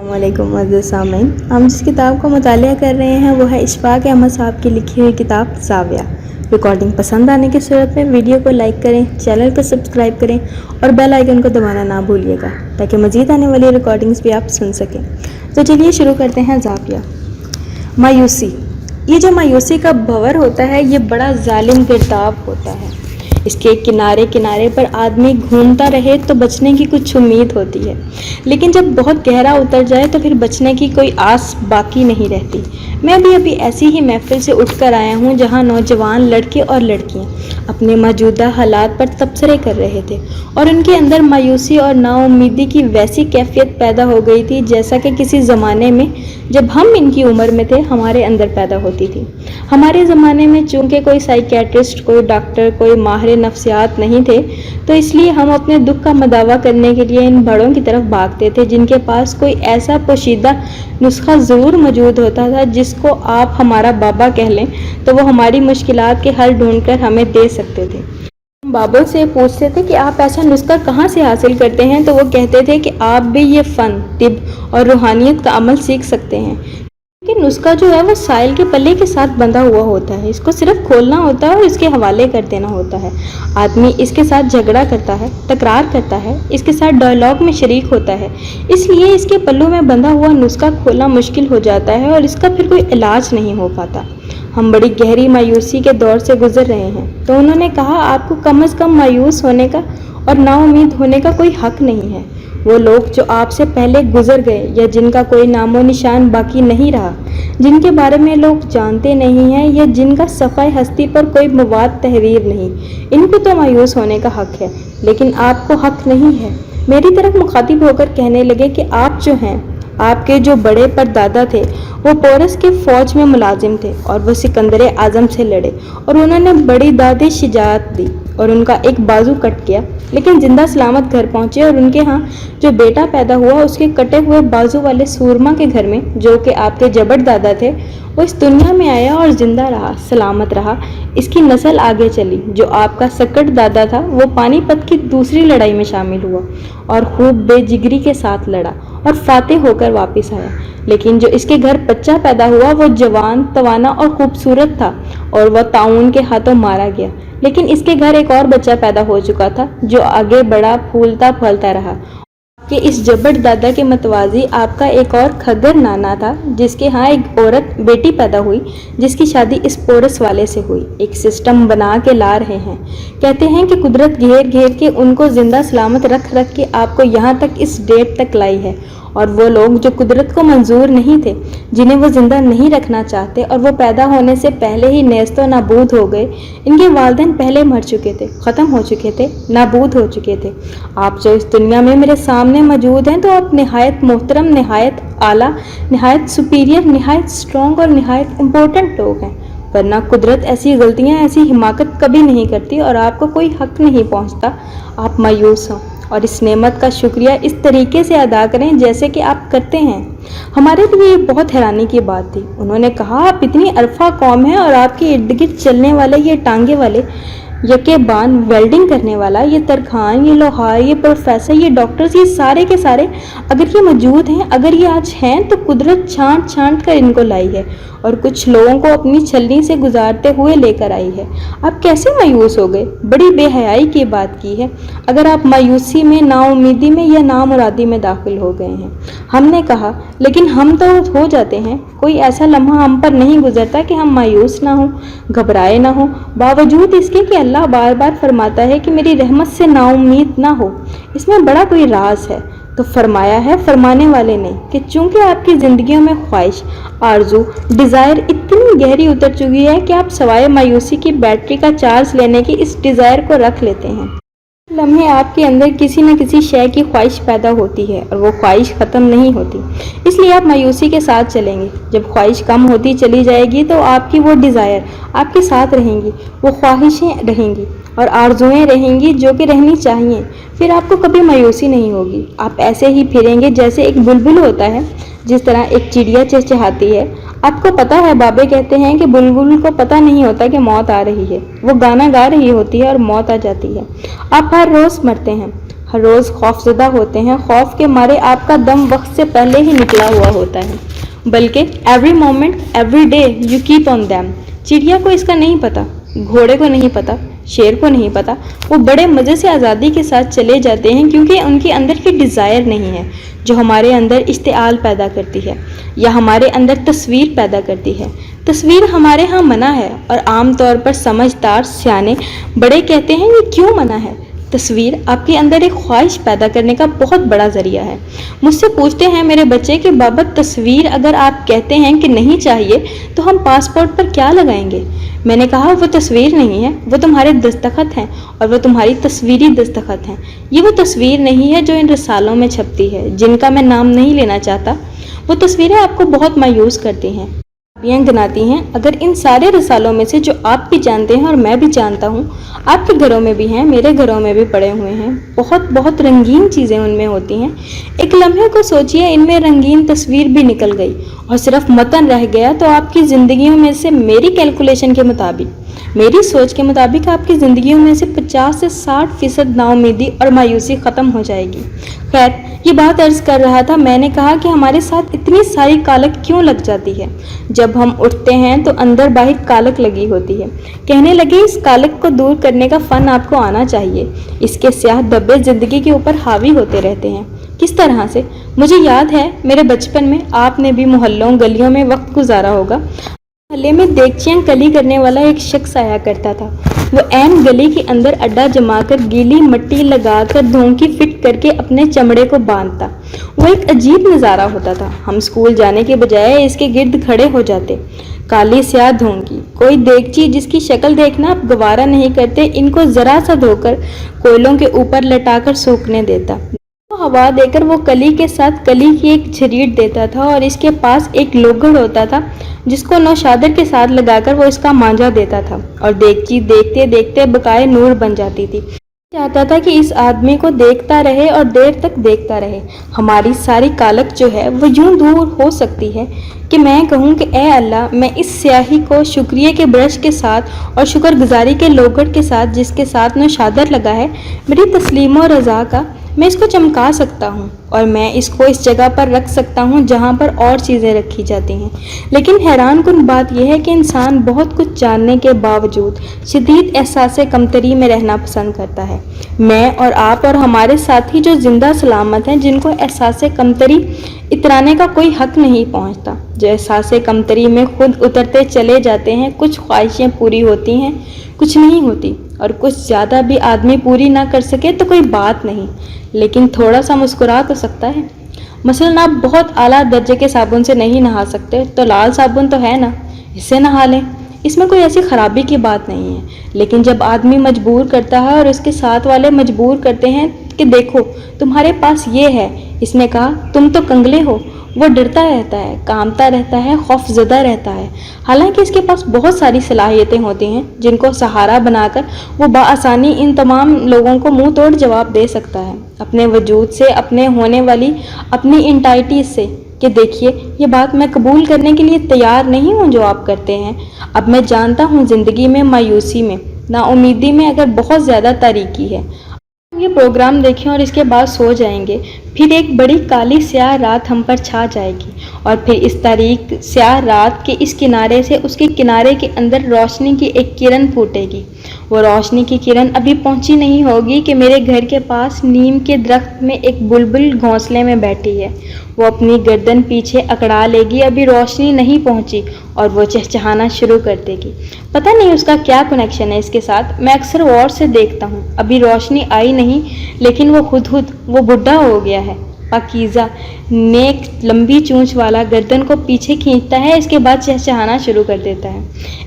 السلام علیکم عزیز سامعین، ہم جس کتاب کا مطالعہ کر رہے ہیں وہ ہے اشفاق احمد صاحب کی لکھی ہوئی کتاب زاویہ۔ ریکارڈنگ پسند آنے کی صورت میں ویڈیو کو لائک کریں، چینل کو سبسکرائب کریں اور بیل آئیکن کو دبانا نہ بھولیے گا تاکہ مزید آنے والی ریکارڈنگز بھی آپ سن سکیں۔ تو چلیے شروع کرتے ہیں زاویہ۔ مایوسی، یہ جو مایوسی کا بھور ہوتا ہے یہ بڑا ظالم گرداب ہوتا ہے۔ اس کے کنارے کنارے پر آدمی گھومتا رہے تو بچنے کی کچھ امید ہوتی ہے، لیکن جب بہت گہرا اتر جائے تو پھر بچنے کی کوئی آس باقی نہیں رہتی۔ میں ابھی ایسی ہی محفل سے اٹھ کر آیا ہوں جہاں نوجوان لڑکے اور لڑکیاں اپنے موجودہ حالات پر تبصرے کر رہے تھے اور ان کے اندر مایوسی اور نا امیدی کی ویسی کیفیت پیدا ہو گئی تھی جیسا کہ کسی زمانے میں جب ہم ان کی عمر میں تھے ہمارے اندر پیدا ہوتی تھی۔ ہمارے زمانے میں چونکہ کوئی سائیکیٹرسٹ، کوئی ڈاکٹر، کوئی ماہر نفسیات نہیں تھے، تو اس لیے ہم اپنے دکھ کا مداوع کرنے کے لیے ان بڑوں کی طرف بھاگتے تھے جن کے پاس کوئی ایسا پوشیدہ نسخہ ضرور موجود ہوتا تھا جس کو آپ ہمارا بابا کہہ لیں تو وہ ہماری مشکلات کے حل ڈھونڈ کر ہمیں دے سکتے تھے۔ ہم بابوں سے پوچھتے تھے کہ آپ ایسا نسخہ کہاں سے حاصل کرتے ہیں تو وہ کہتے تھے کہ آپ بھی یہ فن، طب اور روحانیت کا عمل سیکھ سکتے ہیں، کیونکہ نسخہ جو ہے وہ سائل کے پلے کے ساتھ بندھا ہوا ہوتا ہے، اس کو صرف کھولنا ہوتا ہے اور اس کے حوالے کر دینا ہوتا ہے۔ آدمی اس کے ساتھ جھگڑا کرتا ہے، تکرار کرتا ہے، اس کے ساتھ ڈائلاگ میں شریک ہوتا ہے، اس لیے اس کے پلوں میں بندھا ہوا نسخہ کھولنا مشکل ہو جاتا ہے اور اس کا پھر کوئی علاج نہیں ہو پاتا۔ ہم بڑی گہری مایوسی کے دور سے گزر رہے ہیں، تو انہوں نے کہا آپ کو کم از کم مایوس ہونے کا اور نا امید ہونے کا کوئی حق نہیں ہے۔ وہ لوگ جو آپ سے پہلے گزر گئے یا جن کا کوئی نام و نشان باقی نہیں رہا، جن کے بارے میں لوگ جانتے نہیں ہیں یا جن کا صفحہ ہستی پر کوئی مواد تحریر نہیں، ان کو تو مایوس ہونے کا حق ہے، لیکن آپ کو حق نہیں ہے۔ میری طرف مخاطب ہو کر کہنے لگے کہ آپ جو ہیں، آپ کے جو بڑے پردادا تھے وہ پورس کے فوج میں ملازم تھے اور وہ سکندر اعظم سے لڑے اور انہوں نے بڑی داد شجاعت دی اور ان کا ایک بازو کٹ گیا، لیکن زندہ سلامت گھر پہنچے اور ان کے ہاں جو بیٹا پیدا ہوا اس کے کٹے ہوئے بازو والے سورما کے گھر میں جو کہ آپ کے جبڑ دادا تھے وہ اس دنیا میں آیا اور زندہ رہا، سلامت رہا۔ اس کی نسل آگے چلی۔ جو آپ کا سکٹ دادا تھا وہ پانی پت کی دوسری لڑائی میں شامل ہوا اور خوب بے جگری کے ساتھ لڑا اور فاتح ہو کر واپس آیا، لیکن جو اس کے گھر بچہ پیدا ہوا وہ جوان، توانا اور خوبصورت تھا اور وہ طاعون کے ہاتھوں مارا گیا، لیکن اس کے گھر ایک اور بچہ پیدا ہو چکا تھا جو آگے بڑا، پھولتا پھلتا رہا۔ کہ اس جبڑ دادا کے متوازی آپ کا ایک اور کھگر نانا تھا جس کے ہاں ایک عورت بیٹی پیدا ہوئی جس کی شادی اس پورس والے سے ہوئی۔ ایک سسٹم بنا کے لا رہے ہیں، کہتے ہیں کہ قدرت گھیر گھیر کے ان کو زندہ سلامت رکھ رکھ کے آپ کو یہاں تک اس ڈیٹ تک لائی ہے، اور وہ لوگ جو قدرت کو منظور نہیں تھے، جنہیں وہ زندہ نہیں رکھنا چاہتے اور وہ پیدا ہونے سے پہلے ہی نیست و نابود ہو گئے، ان کے والدین پہلے مر چکے تھے، ختم ہو چکے تھے، نابود ہو چکے تھے۔ آپ جو اس دنیا میں میرے سامنے موجود ہیں تو آپ نہایت محترم، نہایت اعلیٰ، نہایت سپیریئر، نہایت اسٹرانگ اور نہایت امپورٹنٹ لوگ ہیں، ورنہ قدرت ایسی غلطیاں، ایسی حماقت کبھی نہیں کرتی اور آپ کو کوئی حق نہیں پہنچتا آپ مایوس ہوں اور اس نعمت کا شکریہ اس طریقے سے ادا کریں جیسے کہ آپ کرتے ہیں۔ ہمارے لیے یہ بہت حیرانی کی بات تھی۔ انہوں نے کہا آپ اتنی عرفہ قوم ہیں اور آپ کے ارد گرد چلنے والے یہ ٹانگے والے، یکے بان، ویلڈنگ کرنے والا، یہ ترکھان، یہ لوہار، یہ پروفیسر، یہ ڈاکٹرز، یہ سارے کے سارے اگر یہ موجود ہیں، اگر یہ آج ہیں تو قدرت چھانٹ چھانٹ کر ان کو لائی ہے اور کچھ لوگوں کو اپنی چھلنی سے گزارتے ہوئے لے کر آئی ہے۔ آپ کیسے مایوس ہو گئے؟ بڑی بے حیائی کی بات کی ہے اگر آپ مایوسی میں، نا امیدی میں یا نامرادی میں داخل ہو گئے ہیں۔ ہم نے کہا لیکن ہم تو ہو جاتے ہیں، کوئی ایسا لمحہ ہم پر نہیں گزرتا کہ ہم مایوس نہ ہوں، گھبرائے نہ ہوں، باوجود اس کے کہ اللہ بار بار فرماتا ہے کہ میری رحمت سے نا امید نہ ہو۔ اس میں بڑا کوئی راز ہے۔ تو فرمایا ہے فرمانے والے نے کہ چونکہ آپ کی زندگیوں میں خواہش، آرزو، ڈیزائر اتنی گہری اتر چکی ہے کہ آپ سوائے مایوسی کی بیٹری کا چارج لینے کی اس ڈیزائر کو رکھ لیتے ہیں۔ لمحے آپ کے اندر کسی نہ کسی شے کی خواہش پیدا ہوتی ہے اور وہ خواہش ختم نہیں ہوتی، اس لیے آپ مایوسی کے ساتھ چلیں گے۔ جب خواہش کم ہوتی چلی جائے گی تو آپ کی وہ ڈیزائر آپ کے ساتھ رہیں گی، وہ خواہشیں رہیں گی اور آرزوئیں رہیں گی جو کہ رہنی چاہیے، پھر آپ کو کبھی مایوسی نہیں ہوگی۔ آپ ایسے ہی پھریں گے جیسے ایک بلبل ہوتا ہے، جس طرح ایک چڑیا چہچہاتی ہے۔ آپ کو پتہ ہے، بابے کہتے ہیں کہ بلبل کو پتہ نہیں ہوتا کہ موت آ رہی ہے، وہ گانا گا رہی ہوتی ہے اور موت آ جاتی ہے۔ آپ ہر روز مرتے ہیں، ہر روز خوف زدہ ہوتے ہیں، خوف کے مارے آپ کا دم وقت سے پہلے ہی نکلا ہوا ہوتا ہے، بلکہ every moment every day you keep on them. چڑیا کو اس کا نہیں پتہ، گھوڑے کو نہیں پتہ، شیر کو نہیں پتہ، وہ بڑے مزے سے آزادی کے ساتھ چلے جاتے ہیں کیونکہ ان کے اندر کی ڈیزائر نہیں ہے جو ہمارے اندر اشتعال پیدا کرتی ہے یا ہمارے اندر تصویر پیدا کرتی ہے۔ تصویر ہمارے ہاں منع ہے، اور عام طور پر سمجھدار سیانے بڑے کہتے ہیں یہ کیوں منع ہے؟ تصویر آپ کے اندر ایک خواہش پیدا کرنے کا بہت بڑا ذریعہ ہے۔ مجھ سے پوچھتے ہیں میرے بچے کہ بابا تصویر اگر آپ کہتے ہیں کہ نہیں چاہیے تو ہم پاسپورٹ پر کیا لگائیں گے؟ میں نے کہا وہ تصویر نہیں ہے، وہ تمہارے دستخط ہیں، اور وہ تمہاری تصویری دستخط ہیں۔ یہ وہ تصویر نہیں ہے جو ان رسالوں میں چھپتی ہے، جن کا میں نام نہیں لینا چاہتا۔ وہ تصویریں آپ کو بہت مایوس کرتی ہیں، گناتی ہیں۔ اگر ان سارے رسالوں میں سے جو آپ بھی جانتے ہیں اور میں بھی جانتا ہوں، آپ کے گھروں میں بھی ہیں، میرے گھروں میں بھی پڑے ہوئے ہیں، بہت بہت رنگین چیزیں ان میں ہوتی ہیں۔ ایک لمحے کو سوچئے ان میں رنگین تصویر بھی نکل گئی اور صرف متن رہ گیا تو آپ کی زندگیوں میں سے میری کیلکولیشن کے مطابق، میری سوچ کے مطابق آپ کی زندگیوں میں سے 50 سے 60% نا امیدی اور مایوسی ختم ہو جائے گی۔ خیر، یہ بات عرض کر رہا تھا، میں نے کہا کہ ہمارے ساتھ اتنی ساری کالک کیوں لگ جاتی ہے؟ جب ہم اٹھتے ہیں تو اندر باہر کالک لگی ہوتی ہے۔ کہنے لگے اس کالک کو دور کرنے کا فن آپ کو آنا چاہیے۔ اس کے سیاہ دھبے زندگی کے اوپر حاوی ہوتے رہتے ہیں۔ کس طرح سے؟ مجھے یاد ہے میرے بچپن میں آپ نے بھی محلوں گلیوں میں وقت گزارا ہوگا۔ محلے میں دیگچیاں کلی کرنے والا ایک شخص آیا کرتا تھا۔ وہ عین گلی کے اندر اڈا جما کر گیلی مٹی لگا کر دھونکی فٹ کر کے اپنے چمڑے کو باندھتا۔ وہ ایک عجیب نظارہ ہوتا تھا۔ ہم اسکول جانے کے بجائے اس کے گرد کھڑے ہو جاتے۔ کالی سیاہ دھونکی، کوئی دیگچی جس کی شکل دیکھنا آپ گوارا نہیں کرتے، ان کو ذرا سا دھو کر کوئلوں کے اوپر لٹا کر سوکھنے دیتا۔ ہوا دے کر وہ کلی کے ساتھ کلی کی ایک جھریٹ دیتا تھا، اور اس کے پاس ایک لوگڑ ہوتا تھا جس کو نوشادر کے ساتھ لگا کر وہ اس کا مانجا دیتا تھا، اور دیگچی دیکھتے دیکھتے بقائے نور بن جاتی تھی۔ چاہتا تھا کہ اس آدمی کو دیکھتا رہے اور دیر تک دیکھتا رہے۔ ہماری ساری کالک جو ہے وہ یوں دور ہو سکتی ہے کہ میں کہوں کہ اے اللہ، میں اس سیاہی کو شکریہ کے برش کے ساتھ اور شکر گزاری کے لوگڑ کے ساتھ جس کے ساتھ نوشادر لگا ہے، میری تسلیم و رضا کا، میں اس کو چمکا سکتا ہوں، اور میں اس کو اس جگہ پر رکھ سکتا ہوں جہاں پر اور چیزیں رکھی جاتی ہیں۔ لیکن حیران کن بات یہ ہے کہ انسان بہت کچھ جاننے کے باوجود شدید احساس کمتری میں رہنا پسند کرتا ہے۔ میں اور آپ اور ہمارے ساتھی جو زندہ سلامت ہیں، جن کو احساس کمتری اترانے کا کوئی حق نہیں پہنچتا، جو احساس کمتری میں خود اترتے چلے جاتے ہیں۔ کچھ خواہشیں پوری ہوتی ہیں، کچھ نہیں ہوتی، اور کچھ زیادہ بھی آدمی پوری نہ کر سکے تو کوئی بات نہیں، لیکن تھوڑا سا مسکرا تو سکتا ہے۔ مثلاً آپ بہت اعلیٰ درجے کے صابن سے نہیں نہا سکتے تو لال صابن تو ہے نا، اس سے نہا لیں، اس میں کوئی ایسی خرابی کی بات نہیں ہے۔ لیکن جب آدمی مجبور کرتا ہے اور اس کے ساتھ والے مجبور کرتے ہیں کہ دیکھو تمہارے پاس یہ ہے، اس نے کہا تم تو کنگلے ہو، وہ ڈرتا رہتا ہے، کانپتا رہتا ہے، خوف زدہ رہتا ہے، حالانکہ اس کے پاس بہت ساری صلاحیتیں ہوتی ہیں جن کو سہارا بنا کر وہ بآسانی ان تمام لوگوں کو منہ توڑ جواب دے سکتا ہے، اپنے وجود سے، اپنے ہونے والی اپنی انٹائٹی سے، کہ دیکھیے یہ بات میں قبول کرنے کے لیے تیار نہیں ہوں جو آپ کرتے ہیں۔ اب میں جانتا ہوں زندگی میں مایوسی میں، نا امیدی میں اگر بہت زیادہ تاریکی ہے۔ یہ پروگرام دیکھیں اور اس کے بعد سو جائیں گے، پھر ایک بڑی کالی سیاہ رات ہم پر چھا جائے گی، اور پھر اس تاریک سیاہ رات کے اس کنارے سے اس کے کنارے کے اندر روشنی کی ایک کرن پھوٹے گی۔ وہ روشنی کی کرن ابھی پہنچی نہیں ہوگی کہ میرے گھر کے پاس نیم کے درخت میں ایک بلبل گھونسلے میں بیٹھی ہے، وہ اپنی گردن پیچھے اکڑا لے گی، ابھی روشنی نہیں پہنچی، اور وہ چہچہانا شروع کر دے گی۔ پتہ نہیں اس کا کیا کنیکشن ہے اس کے ساتھ، میں اکثر غور سے دیکھتا ہوں، ابھی روشنی آئی نہیں لیکن وہ خود وہ بڈھا ہو گیا ہے، پاکیزہ نیک لمبی چونچ والا، گردن کو پیچھے کھینچتا ہے، اس کے بعد چہچہانا شروع کر دیتا ہے۔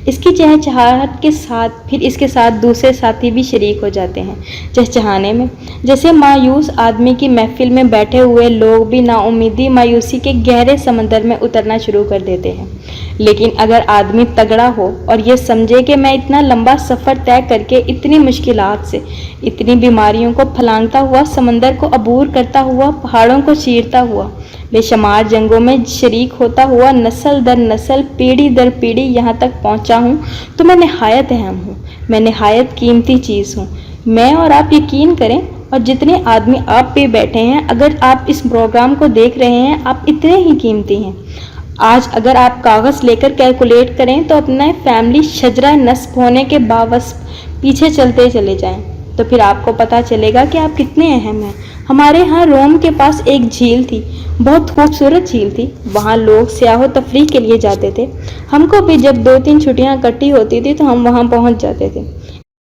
اس کی چہچہاہٹ کے ساتھ پھر اس کے ساتھ دوسرے ساتھی بھی شریک ہو جاتے ہیں چہچہانے میں، جیسے مایوس آدمی کی محفل میں بیٹھے ہوئے لوگ بھی نا امیدی مایوسی کے گہرے سمندر میں اترنا شروع کر دیتے ہیں۔ لیکن اگر آدمی تگڑا ہو اور یہ سمجھے کہ میں اتنا لمبا سفر طے کر کے اتنی مشکلات سے، اتنی بیماریوں کو پھلانگتا ہوا، سمندر کو عبور کرتا ہوا، پہاڑوں کو چیرتا ہوا، بے شمار جنگوں میں شریک ہوتا ہوا، نسل در نسل، پیڑھی در پیڑھی یہاں تک پہنچا ہوں، تو میں نہایت اہم ہوں، میں نہایت قیمتی چیز ہوں۔ میں اور آپ یقین کریں اور جتنے آدمی آپ بھی بیٹھے ہیں، اگر آپ اس پروگرام کو دیکھ رہے ہیں، آپ اتنے ہی قیمتی ہیں۔ آج اگر آپ کاغذ لے کر کیلکولیٹ کریں تو اپنا فیملی شجرہ نسب ہونے کے باوجود پیچھے چلتے چلے جائیں تو پھر آپ کو پتہ چلے گا کہ آپ کتنے اہم ہیں۔ ہمارے ہاں روم کے پاس ایک جھیل تھی، بہت خوبصورت جھیل تھی، وہاں لوگ سیاح و تفریح کے لیے جاتے تھے۔ ہم کو بھی جب 2-3 چھٹیاں اکٹھی ہوتی تھی تو ہم وہاں پہنچ جاتے تھے۔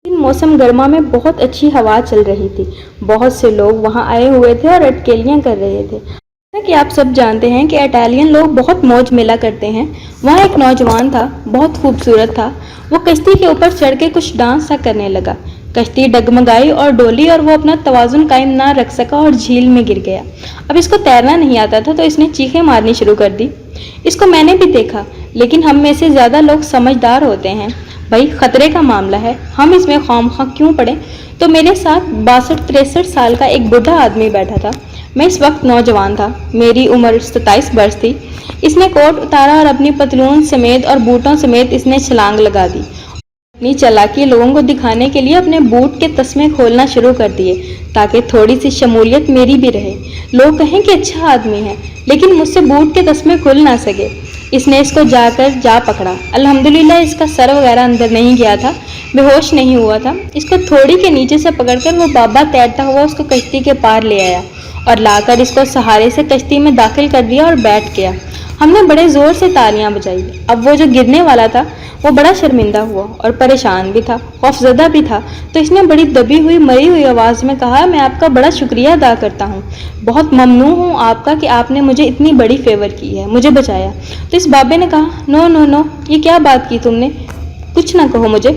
موسم گرما میں بہت اچھی ہوا چل رہی تھی، بہت سے لوگ وہاں آئے ہوئے تھے اور اٹکیلیاں کر رہے تھے۔ جیسا کہ آپ سب جانتے ہیں کہ اٹالین لوگ بہت موج ملا کرتے ہیں، وہاں ایک نوجوان تھا، بہت خوبصورت تھا، وہ کشتی کے اوپر چڑھ کے کچھ ڈانس سا کرنے لگا۔ کشتی ڈگمگائی اور ڈولی اور وہ اپنا توازن قائم نہ رکھ سکا اور جھیل میں گر گیا۔ اب اس کو تیرنا نہیں آتا تھا تو اس نے چیخیں مارنی شروع کر دی۔ اس کو میں نے بھی دیکھا، لیکن ہم میں سے زیادہ لوگ سمجھدار ہوتے ہیں، بھائی خطرے کا معاملہ ہے، ہم اس میں خواہ کیوں پڑیں۔ تو میرے ساتھ 62-63 سال کا ایک بوڑھا آدمی بیٹھا تھا۔ میں اس وقت نوجوان تھا، میری عمر 27 برس تھی۔ اس نے کوٹ اتارا اور اپنی پتلون سمیت اور بوٹوں سمیت اس نے چھلانگ لگا دی۔ اپنی چالاکی لوگوں کو دکھانے کے لیے اپنے بوٹ کے تسمے کھولنا شروع کر دیے تاکہ تھوڑی سی شمولیت میری بھی رہے، لوگ کہیں کہ اچھا آدمی ہے، لیکن مجھ سے بوٹ کے تسمے کھل نہ سکے۔ اس نے اس کو جا پکڑا۔ الحمدللہ اس کا سر وغیرہ اندر نہیں گیا تھا، بے ہوش نہیں ہوا تھا۔ اس کو تھوڑی کے نیچے سے پکڑ کر وہ بابا تیرتا ہوا اس کو کشتی کے پار لے آیا اور لا کر اس کو سہارے سے کشتی میں داخل کر دیا اور بیٹھ گیا۔ ہم نے بڑے زور سے تالیاں بجائی۔ اب وہ جو گرنے والا تھا وہ بڑا شرمندہ ہوا اور پریشان بھی تھا، خوفزدہ بھی تھا، تو اس نے بڑی دبی ہوئی مری ہوئی آواز میں کہا، میں آپ کا بڑا شکریہ ادا کرتا ہوں، بہت ممنون ہوں آپ کا کہ آپ نے مجھے اتنی بڑی فیور کی ہے، مجھے بچایا۔ تو اس بابے نے کہا، نو نو نو، یہ کیا بات کی تم نے، کچھ نہ کہو مجھے،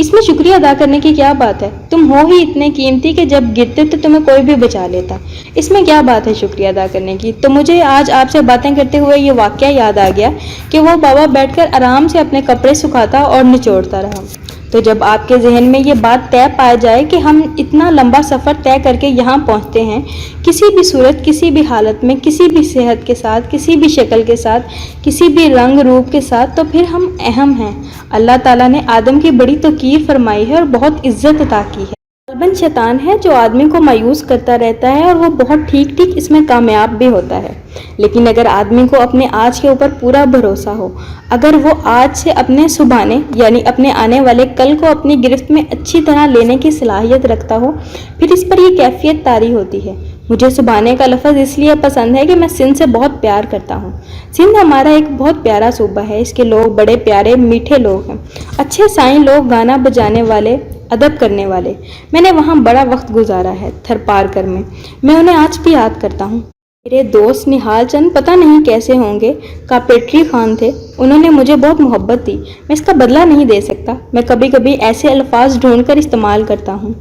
اس میں شکریہ ادا کرنے کی کیا بات ہے، تم ہو ہی اتنے قیمتی کہ جب گرتے تو تمہیں کوئی بھی بچا لیتا، اس میں کیا بات ہے شکریہ ادا کرنے کی۔ تو مجھے آج آپ سے باتیں کرتے ہوئے یہ واقعہ یاد آ گیا کہ وہ بابا بیٹھ کر آرام سے اپنے کپڑے سکھاتا اور نچوڑتا رہا۔ تو جب آپ کے ذہن میں یہ بات طے پا جائے کہ ہم اتنا لمبا سفر طے کر کے یہاں پہنچتے ہیں، کسی بھی صورت، کسی بھی حالت میں، کسی بھی صحت کے ساتھ، کسی بھی شکل کے ساتھ، کسی بھی رنگ روپ کے ساتھ، تو پھر ہم اہم ہیں۔ اللہ تعالیٰ نے آدم کی بڑی توقیر فرمائی ہے اور بہت عزت عطا کی ہے۔ غالباً شیطان ہے جو آدمی کو مایوس کرتا رہتا ہے اور وہ بہت ٹھیک اس میں کامیاب بھی ہوتا ہے۔ لیکن اگر آدمی کو اپنے آج کے اوپر پورا بھروسہ ہو، اگر وہ آج سے اپنے سبھانے یعنی اپنے آنے والے کل کو اپنی گرفت میں اچھی طرح لینے کی صلاحیت رکھتا ہو، پھر اس پر یہ کیفیت طاری ہوتی ہے۔ مجھے سبھانے کا لفظ اس لیے پسند ہے کہ میں سندھ سے بہت پیار کرتا ہوں۔ سندھ ہمارا ایک بہت پیارا صوبہ ہے، اس کے لوگ بڑے پیارے میٹھے لوگ ہیں، اچھے سائیں لوگ، گانا بجانے والے، ادب کرنے والے۔ میں نے وہاں بڑا وقت گزارا ہے تھرپارکر میں، میں انہیں آج بھی یاد کرتا ہوں۔ میرے دوست نہال چند پتہ نہیں کیسے ہوں گے، کاپیٹری خان تھے، انہوں نے مجھے بہت محبت دی، میں اس کا بدلہ نہیں دے سکتا۔ میں کبھی کبھی ایسے الفاظ ڈھونڈ کر استعمال کرتا ہوں۔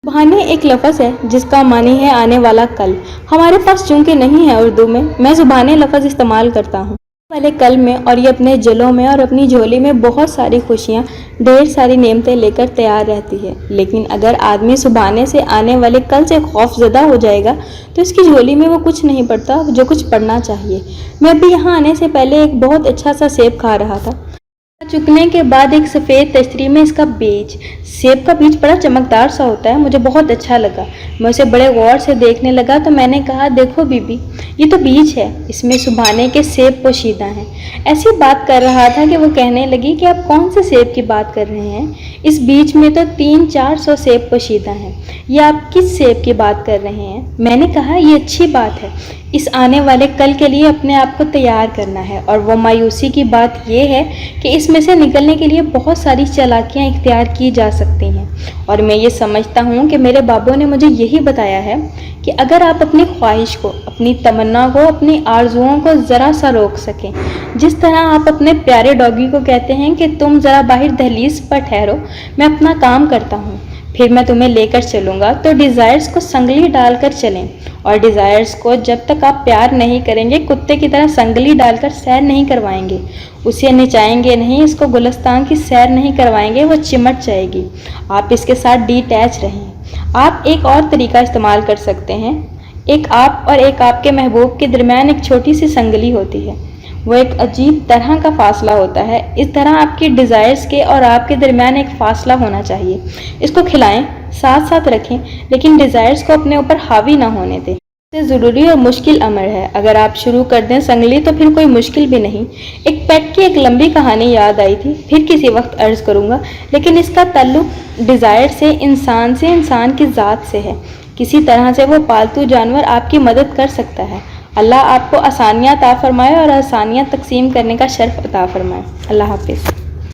سبحانے ایک لفظ ہے جس کا معنی ہے آنے والا کل، ہمارے پاس چونکہ نہیں ہے اردو میں زبانے لفظ استعمال کرتا ہوں والے کل میں، اور یہ اپنے جلوں میں اور اپنی جھولی میں بہت ساری خوشیاں، ڈھیر ساری نعمتیں لے کر تیار رہتی ہے۔ لیکن اگر آدمی سبحانے سے آنے والے کل سے خوف زدہ ہو جائے گا تو اس کی جھولی میں وہ کچھ نہیں پڑتا جو کچھ پڑنا چاہیے۔ میں ابھی یہاں آنے سے پہلے ایک بہت اچھا سا سیب کھا رہا تھا، چکنے کے بعد ایک سفید تشتری میں اس کا بیج، سیب کا بیج بڑا چمکدار سا ہوتا ہے، مجھے بہت اچھا لگا۔ میں اسے بڑے غور سے دیکھنے لگا تو میں نے کہا، دیکھو بی بی، یہ تو بیج ہے، اس میں سبحانے کے سیب پوشیدہ ہیں۔ ایسی بات کر رہا تھا کہ وہ کہنے لگی کہ آپ کون سے سیب کی بات کر رہے ہیں، اس بیج میں تو 300-400 سیب پوشیدہ ہیں، یہ آپ کس سیب کی بات کر رہے ہیں؟ میں نے کہا، یہ اچھی بات ہے، اس آنے والے کل کے لیے اپنے آپ کو تیار کرنا ہے، اور وہ مایوسی کی بات یہ ہے کہ اس میں سے نکلنے کے لیے بہت ساری چالاکیاں اختیار کی جا سکتی ہیں، اور میں یہ سمجھتا ہوں کہ میرے بابوں نے مجھے یہی بتایا ہے کہ اگر آپ اپنی خواہش کو، اپنی تمنا کو، اپنی آرزوؤں کو ذرا سا روک سکیں، جس طرح آپ اپنے پیارے ڈاگی کو کہتے ہیں کہ تم ذرا باہر دہلیز پر ٹھہرو، میں اپنا کام کرتا ہوں، پھر میں تمہیں لے کر چلوں گا، تو ڈیزائرز کو سنگلی ڈال کر چلیں، اور ڈیزائرز کو جب تک آپ پیار نہیں کریں گے کتے کی طرح سنگلی ڈال کر سیر نہیں کروائیں گے، اسے نچائیں گے نہیں، اس کو گلستان کی سیر نہیں کروائیں گے، وہ چمٹ جائے گی، آپ اس کے ساتھ ڈی اٹیچ رہیں۔ آپ ایک اور طریقہ استعمال کر سکتے ہیں، ایک آپ اور ایک آپ کے محبوب کے درمیان ایک چھوٹی سی سنگلی ہوتی ہے، وہ ایک عجیب طرح کا فاصلہ ہوتا ہے۔ اس طرح آپ کی ڈیزائرز کے اور آپ کے درمیان ایک فاصلہ ہونا چاہیے۔ اس کو کھلائیں، ساتھ ساتھ رکھیں، لیکن ڈیزائرز کو اپنے اوپر حاوی نہ ہونے دیں۔ سے ضروری اور مشکل امر ہے۔ اگر آپ شروع کر دیں سنگلی تو پھر کوئی مشکل بھی نہیں۔ ایک پیٹ کی ایک لمبی کہانی یاد آئی تھی، پھر کسی وقت عرض کروں گا، لیکن اس کا تعلق ڈیزائر سے، انسان کی ذات سے ہے۔ کسی طرح سے وہ پالتو جانور آپ کی مدد کر سکتا ہے۔ اللہ آپ کو آسانیاں عطا فرمائے اور آسانیاں تقسیم کرنے کا شرف عطا فرمائے۔ اللہ حافظ۔